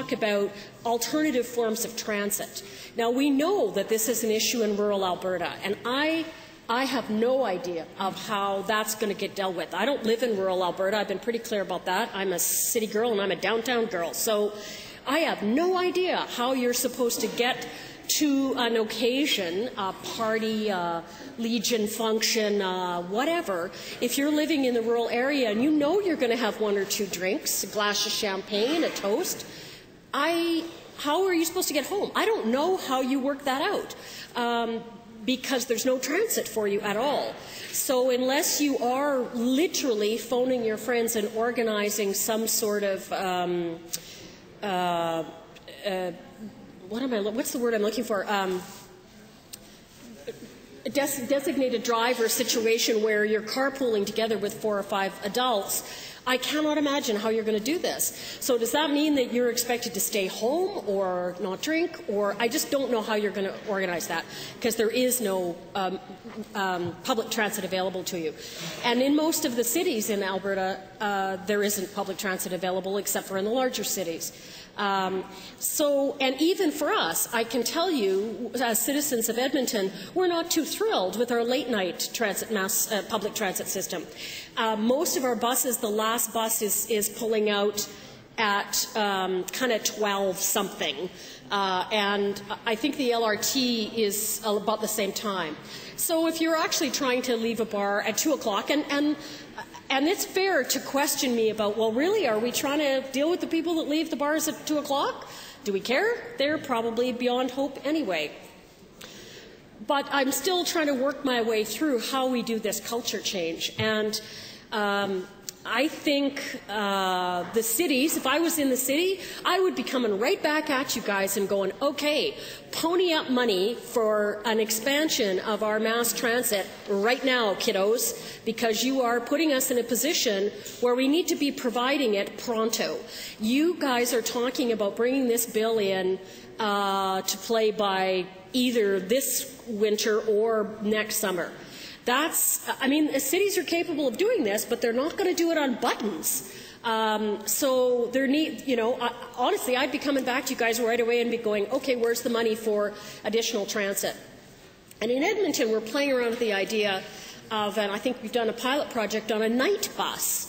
talk about alternative forms of transit. Now, we know that this is an issue in rural Alberta, and I have no idea of how that's going to get dealt with. I don't live in rural Alberta. I've been pretty clear about that. I'm a city girl and I'm a downtown girl. So I have no idea how you're supposed to get to an occasion, a party, Legion function, whatever, if you're living in the rural area and you know you're going to have one or two drinks, a glass of champagne, a toast. How are you supposed to get home? I don't know how you work that out. Because there's no transit for you at all. So unless you are literally phoning your friends and organizing some sort of what's the word I'm looking for? A designated driver situation where you're carpooling together with 4 or 5 adults, I cannot imagine how you're going to do this. So does that mean that you're expected to stay home or not drink? Or I just don't know how you're going to organize that, because there is no public transit available to you. And in most of the cities in Alberta, there isn't public transit available except for in the larger cities. And even for us, I can tell you, as citizens of Edmonton, we're not too thrilled with our late-night public transit system. Most of our buses, the last bus is pulling out at kind of 12-something, and I think the LRT is about the same time. So if you're actually trying to leave a bar at 2 o'clock, and it's fair to question me about, well, really, are we trying to deal with the people that leave the bars at 2 o'clock? Do we care? They're probably beyond hope anyway. But I'm still trying to work my way through how we do this culture change. And I think the cities, if I was in the city, I would be coming right back at you guys and going, okay, pony up money for an expansion of our mass transit right now, kiddos, because you are putting us in a position where we need to be providing it pronto. You guys are talking about bringing this bill in to play by either this winter or next summer. I mean, the cities are capable of doing this, but they're not going to do it on buttons. So there honestly, I'd be coming back to you guys right away and be going, okay, where's the money for additional transit? And in Edmonton, we're playing around with the idea of, and I think we've done a pilot project on a night bus.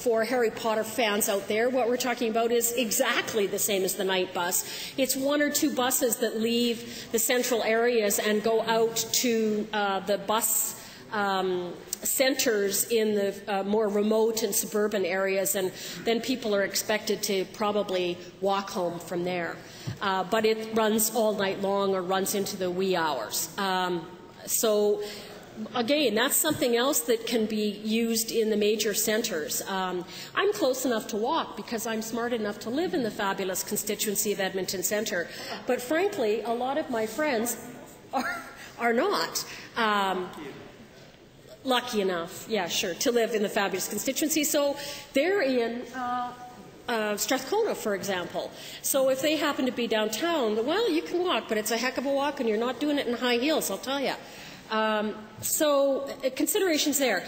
For Harry Potter fans out there, what we're talking about is exactly the same as the night bus. It's 1 or 2 buses that leave the central areas and go out to the bus centres in the more remote and suburban areas, and then people are expected to probably walk home from there. But it runs all night long or runs into the wee hours. So again, that's something else that can be used in the major centres. I'm close enough to walk because I'm smart enough to live in the fabulous constituency of Edmonton Centre. But frankly, a lot of my friends are not. Lucky enough, yeah, sure, to live in the fabulous constituency. So they're in Strathcona, for example. So if they happen to be downtown, well, you can walk, but it's a heck of a walk, and you're not doing it in high heels, I'll tell you. So considerations there.